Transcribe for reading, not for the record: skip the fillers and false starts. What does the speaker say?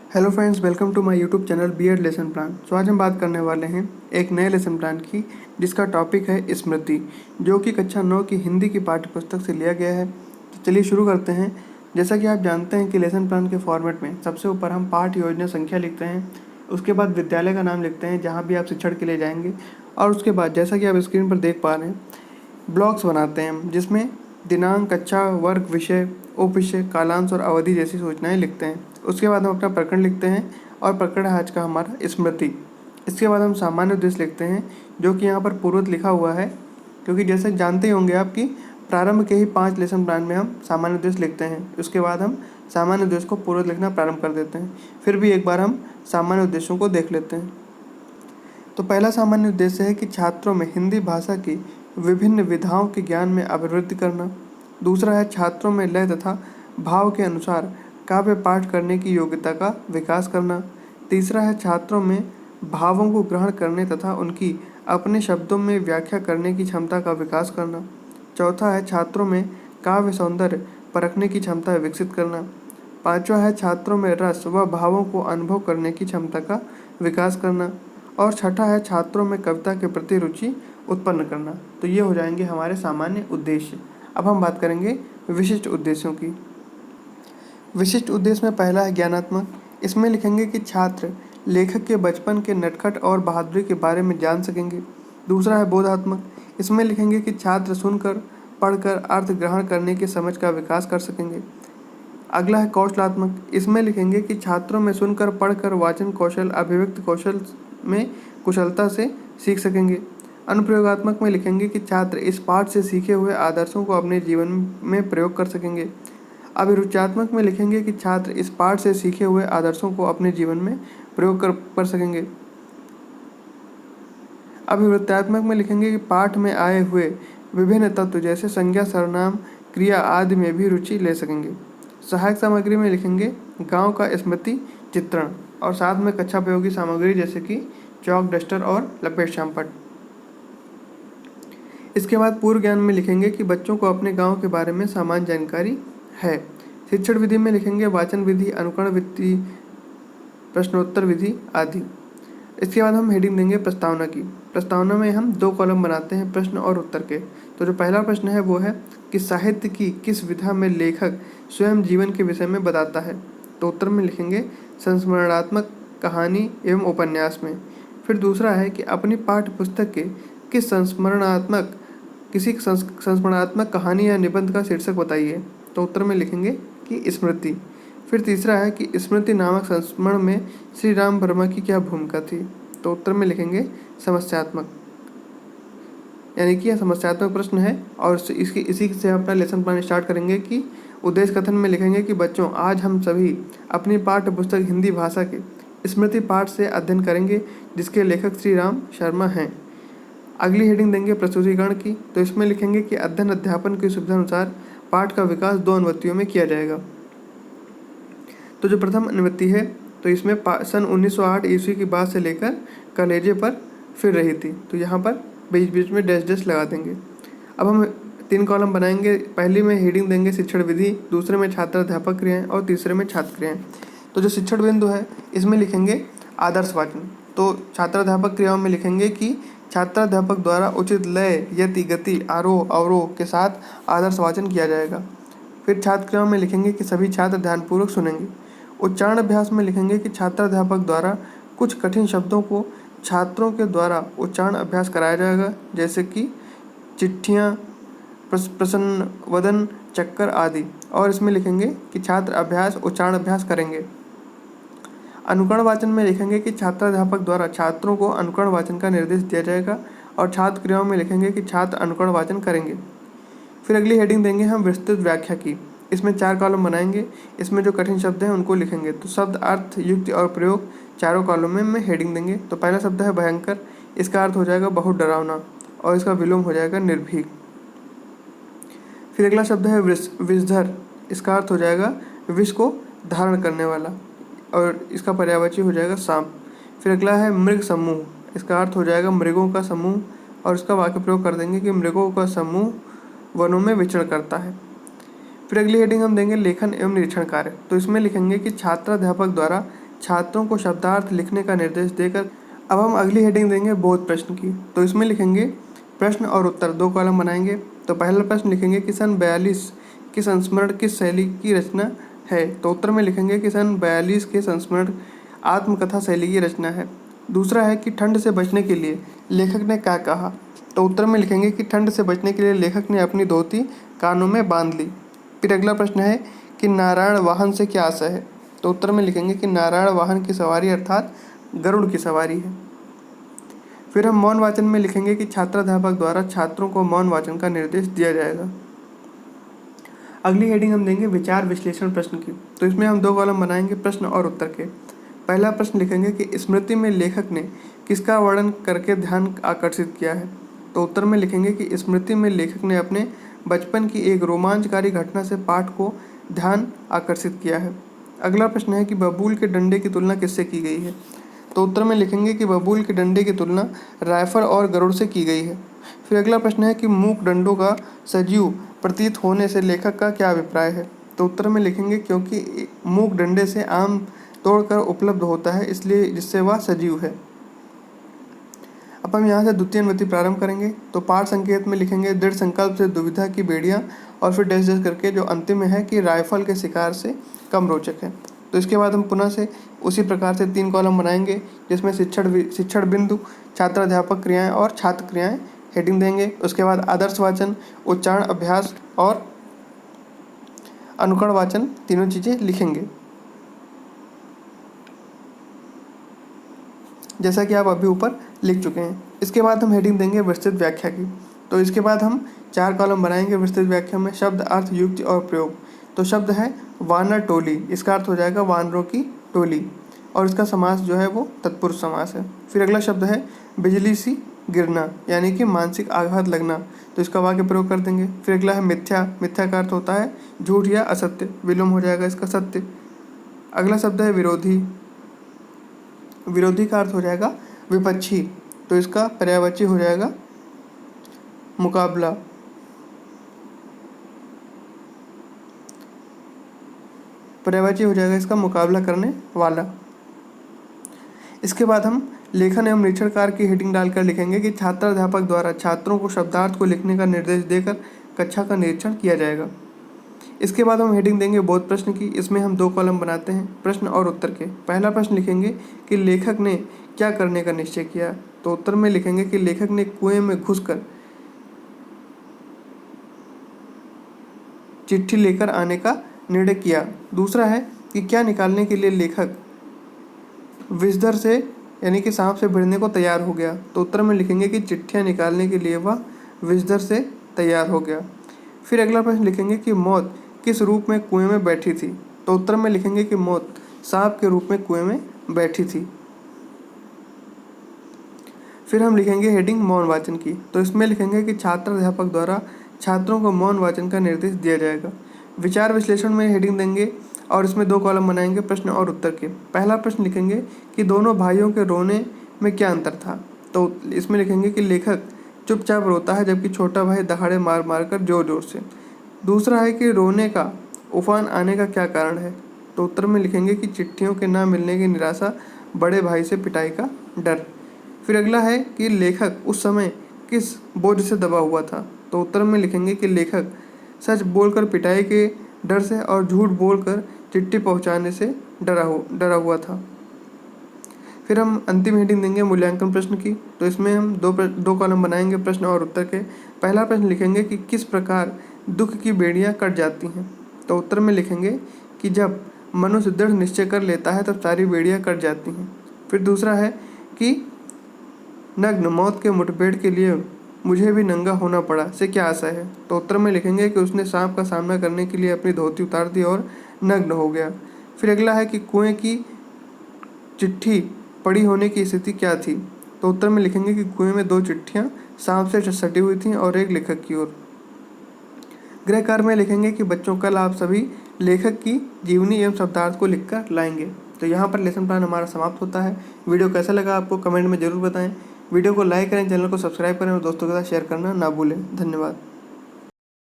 Hello friends, welcome to my YouTube channel B Ed lesson plan. तो आज हम बात करने वाले हैं एक नए लेसन प्लान की, जिसका टॉपिक है स्मृति, जो कि कक्षा 9 की हिंदी की पाठ्य पुस्तक से लिया गया है। तो चलिए शुरू करते हैं। जैसा कि आप जानते हैं कि लेसन प्लान के फॉर्मेट में सबसे ऊपर हम पाठ्य योजना संख्या लिखते हैं, उसके बाद विद्यालय का नाम लिखते हैं जहाँ भी आप शिक्षण के लिए जाएंगे, और उसके बाद जैसा कि आप स्क्रीन पर देख पा रहे हैं, ब्लॉक्स बनाते हैं हम, जिसमें दिनांक, कक्षा, वर्ग, विषय, उपविषय, कालांश और अवधि जैसी सूचनाएं लिखते हैं। उसके बाद हम अपना प्रकरण लिखते हैं, और प्रकरण है आज का हमारा स्मृति। इसके बाद हम सामान्य उद्देश्य लिखते हैं, जो कि यहाँ पर पूर्वत लिखा हुआ है, क्योंकि जैसे जानते ही होंगे आप कि प्रारंभ के ही 5 लेसन प्लान में हम सामान्य उद्देश्य लिखते हैं। उसके बाद हम सामान्य उद्देश्य को पूर्वत लिखना प्रारंभ कर देते हैं। फिर भी एक बार हम सामान्य उद्देश्यों को देख लेते हैं। तो पहला सामान्य उद्देश्य है कि छात्रों में हिंदी भाषा की विभिन्न विधाओं के ज्ञान में अभिवृद्धि करना। दूसरा है छात्रों में लय तथा भाव के अनुसार काव्य पाठ करने की योग्यता का विकास करना। तीसरा है छात्रों में भावों को ग्रहण करने तथा उनकी अपने शब्दों में व्याख्या करने की क्षमता का विकास करना। चौथा है छात्रों में काव्य सौंदर्य परखने की क्षमता विकसित करना। पांचवा है छात्रों में रस व भावों को अनुभव करने की क्षमता का विकास करना। और छठा है छात्रों में कविता के प्रति रुचि उत्पन्न करना। तो ये हो जाएंगे हमारे सामान्य उद्देश्य। अब हम बात करेंगे विशिष्ट उद्देश्यों की। विशिष्ट उद्देश्य में पहला है ज्ञानात्मक। इसमें लिखेंगे कि छात्र लेखक के बचपन के नटखट और बहादुरी के बारे में जान सकेंगे। दूसरा है बोधात्मक। इसमें लिखेंगे कि छात्र सुनकर, पढ़कर अर्थ ग्रहण करने की समझ का विकास कर सकेंगे। अगला है कौशलात्मक। इसमें लिखेंगे कि छात्रों में सुनकर, पढ़कर वाचन कौशल, अभिव्यक्ति कौशल में कुशलता से सीख सकेंगे। अनुप्रयोगात्मक में लिखेंगे कि छात्र इस पाठ से सीखे हुए आदर्शों को अपने जीवन में प्रयोग कर सकेंगे। अभिरुचात्मक में लिखेंगे कि छात्र इस पाठ से सीखे हुए आदर्शों को अपने जीवन में प्रयोग कर सकेंगे। अभिवृत्त्यात्मक में लिखेंगे कि पाठ में आए हुए विभिन्न तत्व जैसे संज्ञा, सर्वनाम, क्रिया आदि में भी रुचि ले सकेंगे। सहायक सामग्री में लिखेंगे गांव का स्मृति चित्रण, और साथ में कक्षा उपयोगी सामग्री जैसे कि चौक, डस्टर और लपेट श्यामपट्ट। इसके बाद पूर्व ज्ञान में लिखेंगे कि बच्चों को अपने गांव के बारे में सामान्य जानकारी है। शिक्षण विधि में लिखेंगे वाचन विधि, अनुकरण विधि, प्रश्नोत्तर विधि आदि। इसके बाद हम हेडिंग देंगे प्रस्तावना की। प्रस्तावना में हम 2 कॉलम बनाते हैं, प्रश्न और उत्तर के। तो जो पहला प्रश्न है वो है कि साहित्य की किस विधा में लेखक स्वयं जीवन के विषय में बताता है। तो उत्तर में लिखेंगे संस्मरणात्मक कहानी एवं उपन्यास में। फिर दूसरा है कि अपनी पाठ्य पुस्तक के किसी संस्मरणात्मक कहानी या निबंध का शीर्षक बताइए। तो उत्तर में लिखेंगे कि स्मृति। फिर तीसरा है कि स्मृति नामक संस्मरण में श्री राम वर्मा की क्या भूमिका थी। तो उत्तर में लिखेंगे समस्यात्मक, यानी कि यह समस्यात्मक प्रश्न है। और इसी से अपना लेसन प्लान स्टार्ट करेंगे कि उद्देश्य कथन में लिखेंगे कि बच्चों, आज हम सभी अपनी पाठ्य पुस्तक हिंदी भाषा के स्मृति पाठ से अध्ययन करेंगे, जिसके लेखक श्री राम शर्मा हैं। अगली हेडिंग देंगे प्रस्तुतिकरण की। तो इसमें लिखेंगे कि अध्ययन अध्यापन की सुविधा अनुसार पाठ का विकास 2 अनुवृत्तियों में किया जाएगा। तो जो प्रथम अनुवृत्ति है, तो इसमें सन 1908 ईस्वी की बात से लेकर कलेजे पर फिर रही थी। तो यहाँ पर बीच बीच में डैश डैश लगा देंगे। अब हम 3 कॉलम बनाएंगे। पहली में हेडिंग देंगे शिक्षण विधि, दूसरे में छात्र अध्यापक क्रियाएं और तीसरे में छात्र क्रियाएं। तो जो शिक्षण बिंदु है, इसमें लिखेंगे आदर्श वाचन। तो छात्र अध्यापक क्रियाओं में लिखेंगे कि छात्राध्यापक द्वारा उचित लय, यति, गति, आरोह अवरोह के साथ आदर्श वाचन किया जाएगा। फिर छात्र क्रियाओं में लिखेंगे कि सभी छात्र ध्यानपूर्वक सुनेंगे। उच्चारण अभ्यास में लिखेंगे कि छात्राध्यापक द्वारा कुछ कठिन शब्दों को छात्रों के द्वारा उच्चारण अभ्यास कराया जाएगा, जैसे कि चिट्ठियाँ, प्रसन्न वदन, चक्कर आदि। और इसमें लिखेंगे कि छात्र उच्चारण अभ्यास करेंगे। अनुकरण वाचन में लिखेंगे कि छात्राध्यापक द्वारा छात्रों को अनुकरण वाचन का निर्देश दिया जाएगा, और छात्र क्रियाओं में लिखेंगे कि छात्र अनुकरण वाचन करेंगे। फिर अगली हेडिंग देंगे हम विस्तृत व्याख्या की। इसमें 4 कॉलम बनाएंगे। इसमें जो कठिन शब्द हैं उनको लिखेंगे। तो शब्द, अर्थ, युक्ति और प्रयोग चारों कॉलम में हेडिंग देंगे। तो पहला शब्द है भयंकर। इसका अर्थ हो जाएगा बहुत डरावना, और इसका विलोम हो जाएगा निर्भीक। फिर अगला शब्द है विषधर। इसका अर्थ हो जाएगा विष को धारण करने वाला, और इसका पर्यायवाची हो जाएगा सांप। फिर अगला है मृग समूह। इसका अर्थ हो जाएगा मृगों का समूह, और इसका वाक्य प्रयोग कर देंगे कि मृगों का समूह वनों में विचरण करता है। फिर अगली हेडिंग हम देंगे लेखन एवं निरीक्षण कार्य। तो इसमें लिखेंगे कि छात्राध्यापक द्वारा छात्रों को शब्दार्थ लिखने का निर्देश देकर। अब हम अगली हेडिंग देंगे बोध प्रश्न की। तो इसमें लिखेंगे प्रश्न और उत्तर, 2 कॉलम बनाएंगे। तो पहला प्रश्न लिखेंगे कि सन 42 के संस्मरण किस शैली की रचना है। तो उत्तर में लिखेंगे कि सन 42 के संस्मरण आत्मकथा शैली की रचना है। दूसरा है कि ठंड से बचने के लिए लेखक ने क्या कहा। तो उत्तर में लिखेंगे कि ठंड से बचने के लिए लेखक ने अपनी धोती कानों में बांध ली। फिर अगला प्रश्न है कि नारायण वाहन से क्या आशय है। तो उत्तर में लिखेंगे कि नारायण वाहन की सवारी अर्थात गरुड़ की सवारी है। फिर हम मौन वाचन में लिखेंगे कि छात्राध्यापक द्वारा छात्रों को मौन वाचन का निर्देश दिया जाएगा। अगली हेडिंग हम देंगे विचार विश्लेषण प्रश्न की। तो इसमें हम 2 कॉलम बनाएंगे प्रश्न और उत्तर के। पहला प्रश्न लिखेंगे कि स्मृति में लेखक ने किसका वर्णन करके ध्यान आकर्षित किया है। तो उत्तर में लिखेंगे कि स्मृति में लेखक ने अपने बचपन की एक रोमांचकारी घटना से पाठ को ध्यान आकर्षित किया है। अगला प्रश्न है कि बबूल के डंडे की तुलना किससे की गई है। तो उत्तर में लिखेंगे कि बबूल के डंडे की तुलना राइफल और गरुड़ से की गई है। फिर अगला प्रश्न है कि मूक डंडों का सजीव प्रतीत होने से लेखक का क्या अभिप्राय है। तो उत्तर में लिखेंगे क्योंकि मूक डंडे से आम तोड़कर उपलब्ध होता है, इसलिए जिससे वह सजीव है। अब हम यहाँ से द्वितीय अनुवृत्ति प्रारंभ करेंगे। तो पाठ संकेत में लिखेंगे दृढ़ संकल्प से दुविधा की बेड़ियाँ, और फिर डैश डैश करके जो अंतिम में है कि राइफल के शिकार से कम रोचक है। तो इसके बाद हम पुनः से उसी प्रकार से 3 कॉलम बनाएंगे, जिसमें शिक्षण बिंदु, छात्राध्यापक क्रियाएं और छात्र क्रियाएं हेडिंग देंगे। उसके बाद आदर्श वाचन, उच्चारण अभ्यास और अनुकरण वाचन, तीनों चीज़ें लिखेंगे, जैसा कि आप अभी ऊपर लिख चुके हैं। इसके बाद हम हेडिंग देंगे विस्तृत व्याख्या की। तो इसके बाद हम 4 कॉलम बनाएंगे विस्तृत व्याख्या में शब्द, अर्थ, युक्ति और प्रयोग। तो शब्द है वानर टोली, इसका अर्थ हो जाएगा वानरों की टोली, और इसका समास जो है वो तत्पुरुष समास है। फिर अगला शब्द है बिजली सी गिरना, यानी कि मानसिक आघात लगना, तो इसका वाक्य प्रयोग कर देंगे। फिर अगला है मिथ्या, मिथ्या का अर्थ होता है झूठ या असत्य, विलोम हो जाएगा इसका सत्य। अगला शब्द है विरोधी, विरोधी का अर्थ हो जाएगा विपक्षी, तो इसका पर्यायवाची हो जाएगा मुकाबला। पर्यायवाची हो जाएगा इसका मुकाबला करने वाला। इसके बाद हम लेखन एवं निरीक्षण कार्य की हेडिंग डालकर लिखेंगे कि छात्राध्यापक द्वारा छात्रों को शब्दार्थ को लिखने का निर्देश देकर कक्षा का निरीक्षण किया जाएगा। इसके बाद हम हेडिंग देंगे बोध प्रश्न की। इसमें हम 2 कॉलम बनाते हैं प्रश्न और उत्तर के। पहला प्रश्न लिखेंगे कि लेखक ने क्या करने का निश्चय किया। तो उत्तर में लिखेंगे कि लेखक ने कुएं में घुसकर चिट्ठी लेकर आने का निर्णय किया। दूसरा है कि क्या निकालने के लिए लेखक विषधर से यानी कि सांप से भिड़ने को तैयार हो गया। तो उत्तर में लिखेंगे कि चिट्ठियाँ निकालने के लिए वह विषधर से तैयार हो गया। फिर अगला प्रश्न लिखेंगे कि मौत किस रूप में कुएं में बैठी थी। तो उत्तर में लिखेंगे कि मौत सांप के रूप में कुएं में बैठी थी। फिर हम लिखेंगे हेडिंग मौन वाचन की। तो इसमें लिखेंगे कि छात्राध्यापक द्वारा छात्रों को मौन वाचन का निर्देश दिया जाएगा। विचार विश्लेषण में हेडिंग देंगे और इसमें 2 कॉलम बनाएंगे प्रश्न और उत्तर के। पहला प्रश्न लिखेंगे कि दोनों भाइयों के रोने में क्या अंतर था। तो इसमें लिखेंगे कि लेखक चुपचाप रोता है जबकि छोटा भाई दहाड़े मार मार कर जोर जोर से। दूसरा है कि रोने का उफान आने का क्या कारण है। तो उत्तर में लिखेंगे कि चिट्ठियों के ना मिलने की निराशा, बड़े भाई से पिटाई का डर। फिर अगला है कि लेखक उस समय किस बोझ से दबा हुआ था। तो उत्तर में लिखेंगे कि लेखक सच बोलकर पिटाई के डर से और झूठ बोलकर चिट्ठी पहुंचाने से डरा हुआ था। फिर हम अंतिम हेडिंग देंगे मूल्यांकन प्रश्न की। तो इसमें हम 2 कॉलम बनाएंगे प्रश्न और उत्तर के। पहला प्रश्न लिखेंगे कि किस प्रकार दुख की बेड़ियां कट जाती हैं। तो उत्तर में लिखेंगे कि जब मनुष्य दृढ़ निश्चय कर लेता है तब सारी बेड़ियां कट जाती हैं। फिर दूसरा है कि नग्न मौत के मुठभेड़ के लिए मुझे भी नंगा होना पड़ा से क्या आशा है। तो उत्तर में लिखेंगे कि उसने सांप का सामना करने के लिए अपनी धोती उतार दी और नग्न हो गया। फिर अगला है कि कुएं की चिट्ठी पड़ी होने की स्थिति क्या थी। तो उत्तर में लिखेंगे कि कुएं में 2 चिट्ठियां सांप से सटी हुई थीं और एक लेखक की ओर। गृह कार्य में लिखेंगे कि बच्चों कल आप सभी लेखक की जीवनी एवं शब्दार्थ को लिखकर लाएंगे। तो यहाँ पर लेसन प्लान हमारा समाप्त होता है। वीडियो कैसा लगा आपको कमेंट में ज़रूर बताएं। वीडियो को लाइक करें, चैनल को सब्सक्राइब करें और दोस्तों के साथ शेयर करना ना भूलें। धन्यवाद।